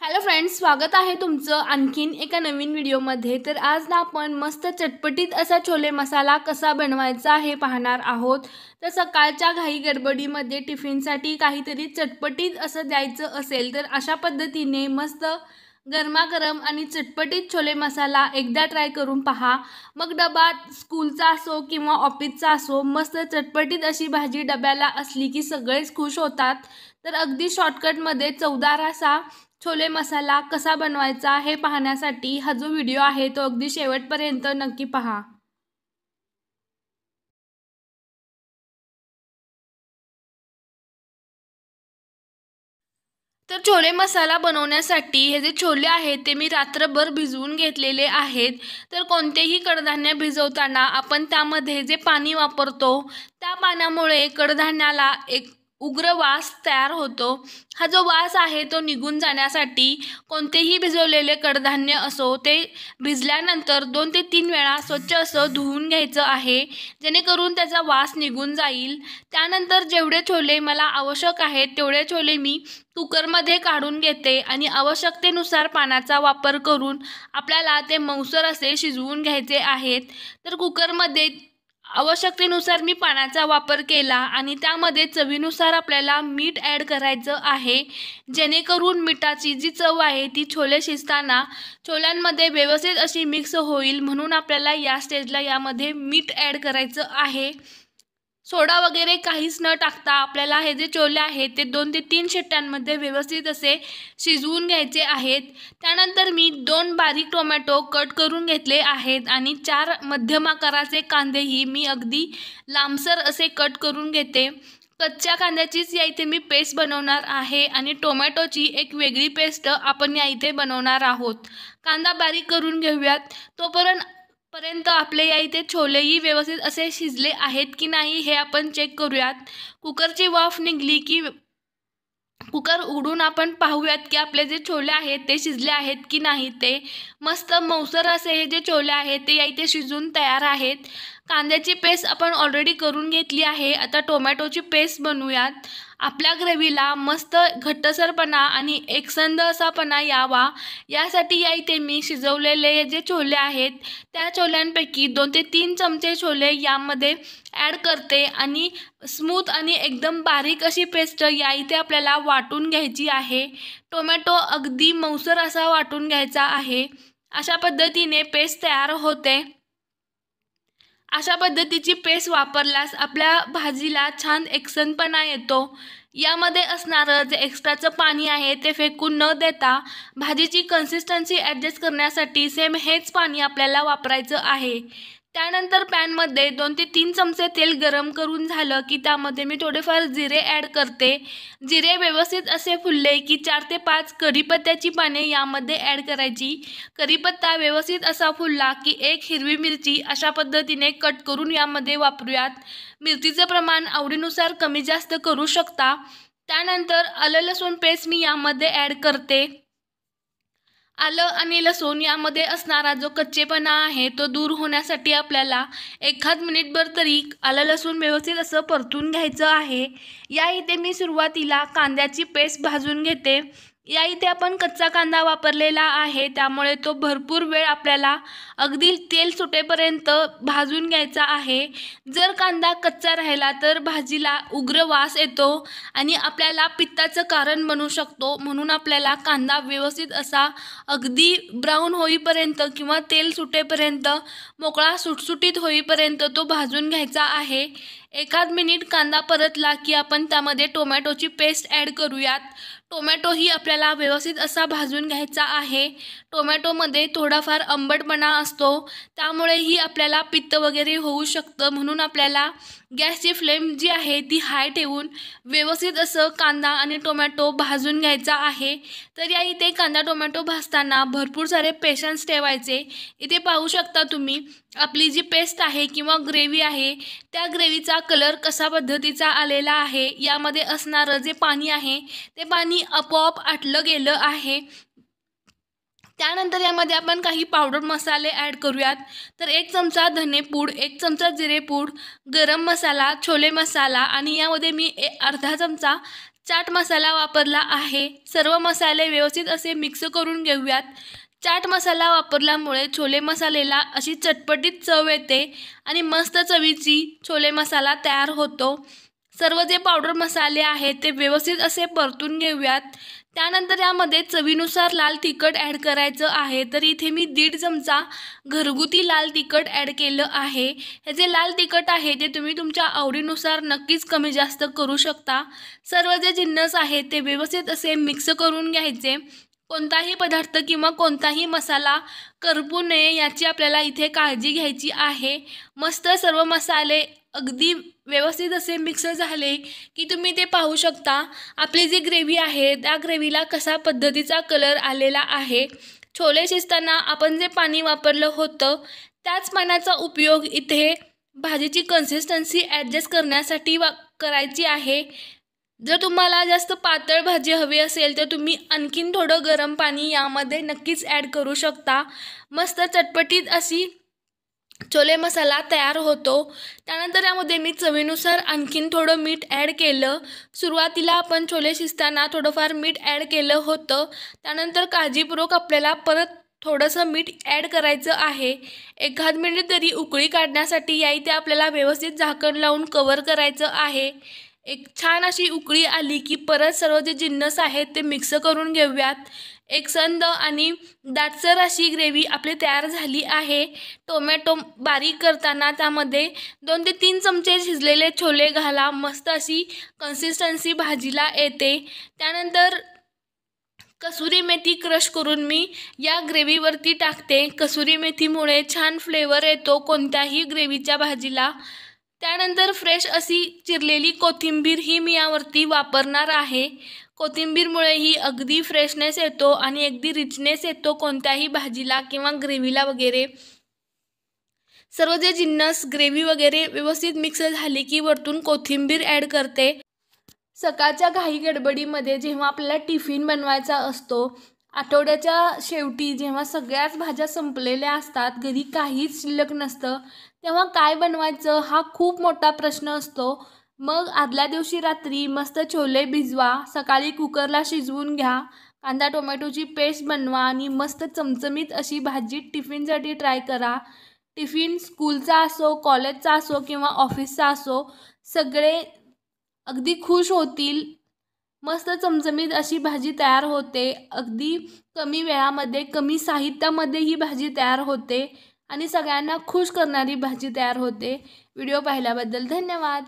Hello friends, स्वागत आहे तुमचं आणखीन एका नवीन व्हिडिओमध्ये। तर आज ना आपण मस्त चटपटीत असा छोले मसाला कसा बनवायचा हे पाहणार आहोत। तर सकाळच्या घाई गडबडीमध्ये टिफिनसाठी काहीतरी चटपटीत असं द्यायचं असेल तर अशा पद्धतीने मस्त गरमागरम आणि चटपटीत छोले मसाला एकदा ट्राय करून पहा। मग डबा स्कूलचा असो किंवा ऑफिसचा असो, मस्त चटपटीत अशी भाजी डब्याला असली की सगळेच खुश होतात। तर अगदी शॉर्टकटमध्ये चवदार असा छोले मसाला कसा बनवायचा हे पाहण्यासाठी हा जो व्हिडिओ आहे तो अगदी शेवटपर्यंत नक्की पहा। तर छोले मसाला बनवण्यासाठी हे जे छोले आहेत ते मी रात्रभर भिजवून घेतलेले आहेत। तर कोणतेही कडधान्य भिजवताना आपण त्यामध्ये जे पाणी वापरतो त्या पाण्यामुळे कडधान्याला एक उग्र वास तयार होतो। हा जो वास आहे तो निघून जाण्यासाठी कोणतेही भिजवलेले कडधान्य असो ते भिजल्यानंतर 2 ते 3 वेळा स्वच्छ असं धुवून घ्यायचं आहे, जेणेकरून त्याचा वास निघून जाईल। त्यानंतर जेवढे छोले मला आवश्यक आहेत तेवढे छोले मी कुकरमध्ये काढून घेते आणि आवश्यकतेनुसार पाण्याचा वापर करून आपल्याला ते मऊसर असे शिजवून घ्यायचे आहेत। तर कुकरमध्ये आवश्यकतेनुसार मी पाण्याचा वापर केला आणि त्यामध्ये चवीनुसार आपल्याला मीठ ॲड करायचं आहे, जेणेकरून मिठाची जी चव आहे ती छोले शिजताना छोल्यांमध्ये व्यवस्थित अशी मिक्स होईल। म्हणून आपल्याला या स्टेजला यामध्ये मीठ ॲड करायचं आहे। सोडा वगैरे काहीच न टाकता आपल्याला हे जे छोले आहेत ते 2 ते 3 शिट्ट्यांमध्ये व्यवस्थित असे शिजवून घ्यायचे आहेत। त्यानंतर मी 2 बारीक टोमॅटो कट करून घेतले आहेत आणि 4 मध्यम आकाराचे कांदेही मी अगदी लांबसर असे कट करून घेते। कच्च्या कांद्याचीच या इथे मी पेस्ट बनवणार आहे आणि टोमॅटोची एक वेगळी पेस्ट आपण या इथे बनवणार आहोत। कांदा बारीक करून घेऊयात। तोपर्यंत आपले या इथे छोलेही व्यवस्थित असे शिजले आहेत की नाही हे आपण चेक करूयात। कुकरची वाफ निघली की कुकर उघडून आपण पाहूयात की आपले जे छोले आहेत ते शिजले आहेत की नाही। ते मस्त मऊसर असे हे जे छोले आहेत ते या इथे शिजून तयार आहेत। कांद्याची पेस्ट आपण ऑलरेडी करून घेतली आहे। आता टोमॅटोची पेस्ट बनवूयात। आपल्या ग्रेव्हीला मस्त घट्टसरपणा आणि एकसंध असापणा यावा यासाठी या इथे मी शिजवलेले जे छोले आहेत त्या छोल्यांपैकी 2 ते 3 चमचे छोले यामध्ये ॲड करते आणि स्मूथ आणि एकदम बारीक अशी पेस्ट या इथे आपल्याला वाटून घ्यायची आहे। टोमॅटो अगदी मऊसर असा वाटून घ्यायचा आहे। अशा पद्धतीने पेस्ट तयार होते। अशा पद्धतीची पेस्ट वापरल्यास आपल्या भाजीला छान एकसंधपणा येतो। यामध्ये असणारं जे एक्स्ट्राचं पाणी आहे ते फेकून न देता भाजीची कन्सिस्टन्सी ॲडजस्ट करण्यासाठी सेम हेच पाणी आपल्याला वापरायचं आहे। त्यानंतर पॅनमध्ये 2 ते 3 चमचे तेल गरम करून झालं की त्यामध्ये मी थोडेफार जिरे ॲड करते। जिरे व्यवस्थित असे फुलले की 4 ते 5 कढीपत्त्याची पाने यामध्ये ॲड करायची। कढीपत्ता व्यवस्थित असा फुलला की 1 हिरवी मिरची अशा पद्धतीने कट करून यामध्ये वापरूयात। मिरचीचं प्रमाण आवडीनुसार कमी जास्त करू शकता। त्यानंतर आलं लसूण पेस्ट मी यामध्ये ॲड करते। आलं आणि लसूण यामध्ये असणारा जो कच्चेपणा आहे तो दूर होण्यासाठी आपल्याला एखाद मिनिटभर तरी आलं लसूण व्यवस्थित असं परतून घ्यायचं आहे। या इथे मी सुरुवातीला कांद्याची पेस्ट भाजून घेते। या इथे आपण कच्चा कांदा वापरलेला आहे, त्यामुळे तो भरपूर वेळ आपल्याला अगदी तेल सुटेपर्यंत भाजून घ्यायचा आहे। जर कांदा कच्चा राहिला तर भाजीला उग्र वास येतो आणि आपल्याला पित्ताचं कारण बनू शकतो। म्हणून आपल्याला कांदा व्यवस्थित असा अगदी ब्राऊन होईपर्यंत किंवा तेल सुटेपर्यंत मोकळा सुटसुटीत होईपर्यंत तो भाजून घ्यायचा आहे। एखाद मिनिट कांदा परतला की आपण त्यामध्ये टोमॅटोची पेस्ट ॲड करूयात। टोमॅटोही आपल्याला व्यवस्थित असा भाजून घ्यायचा आहे। टोमॅटोमध्ये थोडाफार आंबटपणा असतो, त्यामुळेही आपल्याला पित्त वगैरे होऊ शकतं। म्हणून आपल्याला गॅसची फ्लेम जी आहे ती हाय ठेवून व्यवस्थित असं कांदा आणि टोमॅटो भाजून घ्यायचा आहे। तर या इथे कांदा टोमॅटो भाजताना भरपूर सारे पेशन्स ठेवायचे। इथे पाहू शकता तुम्ही आपली जी पेस्ट आहे किंवा ग्रेव्ही आहे त्या ग्रेव्हीचा कलर कसा पद्धतीचा आलेला आहे। यामध्ये असणारं जे पाणी आहे ते पाणी आपोआप आटलं गेलं आहे। त्यानंतर यामध्ये आपण काही पावडर मसाले ॲड करूयात। तर 1 चमचा धनेपूड, 1 चमचा जिरेपूड, गरम मसाला, छोले मसाला आणि यामध्ये मी अर्धा चमचा चाट मसाला वापरला आहे। सर्व मसाले व्यवस्थित असे मिक्स करून घेऊयात। चाट मसाला वापरल्यामुळे छोले मसाल्याला अशी चटपटीत चव येते आणि मस्त चवीची छोले मसाला तयार होतो। सर्व जे पावडर मसाले आहेत ते व्यवस्थित असे परतून घेऊयात। त्यानंतर यामध्ये चवीनुसार लाल तिखट ॲड करायचं आहे। तर इथे मी 1.5 चमचा घरगुती लाल तिखट ॲड केलं आहे। हे जे लाल तिखट आहे ते तुम्ही तुमच्या आवडीनुसार नक्कीच कमी जास्त करू शकता। सर्व जे जिन्नस आहेत ते व्यवस्थित असे मिक्स करून घ्यायचे। कोणताही पदार्थ किंवा कोणताही मसाला करपू नये याची आपल्याला इथे काळजी घ्यायची आहे। मस्त सर्व मसाले अगदी व्यवस्थित असे मिक्स झाले की तुम्ही ते पाहू शकता आपली जी ग्रेव्ही आहे त्या ग्रेव्हीला कसा पद्धतीचा कलर आलेला आहे। छोले शिजताना आपण जे पाणी वापरलं होतं त्याच पाण्याचा उपयोग इथे भाजीची कन्सिस्टन्सी ॲडजस्ट करण्यासाठी करायची आहे। जर तुम्हाला जास्त पातळ भाजी हवी असेल तर तुम्ही आणखीन थोडं गरम पाणी यामध्ये नक्कीच ॲड करू शकता। मस्त चटपटीत अशी छोले मसाला तयार होतो। त्यानंतर यामध्ये मी चवीनुसार आणखीन थोडं मीठ ॲड केलं। सुरुवातीला आपण छोले शिजताना थोडंफार मीठ ॲड केलं होतं। त्यानंतर काळजीपूर्वक आपल्याला परत थोडंसं मीठ ॲड करायचं आहे। एखाद मिनिट तरी उकळी काढण्यासाठी या इथे आपल्याला व्यवस्थित झाकण लावून कव्हर करायचं आहे। एक छान अशी उकळी आली की परत सर्व जे जिन्नस आहेत ते मिक्स करून घेऊयात। एकसंध आणि दाटसर अशी ग्रेव्ही आपली तयार झाली आहे। टोमॅटो बारीक करताना त्यामध्ये 2 ते 3 चमचे शिजलेले छोले घाला। मस्त अशी कन्सिस्टन्सी भाजीला येते। त्यानंतर कसुरी मेथी क्रश करून मी या ग्रेव्हीवरती टाकते। कसुरी मेथीमुळे छान फ्लेवर येतो कोणत्याही ग्रेव्हीच्या भाजीला। त्यानंतर फ्रेश अशी चिरलेली कोथिंबीर ही मी यावरती वापरणार आहे। कोथिंबीरमुळे ही अगदी फ्रेशनेस येतो आणि अगदी रिचनेस येतो कोणत्याही भाजीला किंवा ग्रेव्हीला वगैरे। सर्व जे जिन्नस ग्रेव्ही वगैरे व्यवस्थित मिक्स झाली की वरतून कोथिंबीर ॲड करते। सकाळच्या घाई गडबडीमध्ये जेव्हा आपल्याला टिफिन बनवायचा असतो, आठवड्याच्या शेवटी जेव्हा सगळ्याच भाज्या संपलेल्या असतात, घरी काहीच शिल्लक नसतं, तेव्हा काय बनवायचं हा खूप मोठा प्रश्न असतो। मग आदल्या दिवशी रात्री मस्त छोले भिजवा, सकाळी कुकरला शिजवून घ्या, कांदा टोमॅटोची पेस्ट बनवा आणि मस्त चमचमीत अशी भाजी टिफिनसाठी ट्राय करा। टिफिन स्कूलचा असो, कॉलेजचा असो किंवा ऑफिसचा असो, सगळे अगदी खुश होतील। मस्त चमचमीत अशी भाजी तयार होते। अगदी कमी वेळामध्ये कमी साहित्यामध्ये ही भाजी तयार होते आणि सगळ्यांना खुश करणारी भाजी तयार होते। व्हिडिओ पाहिल्याबद्दल धन्यवाद।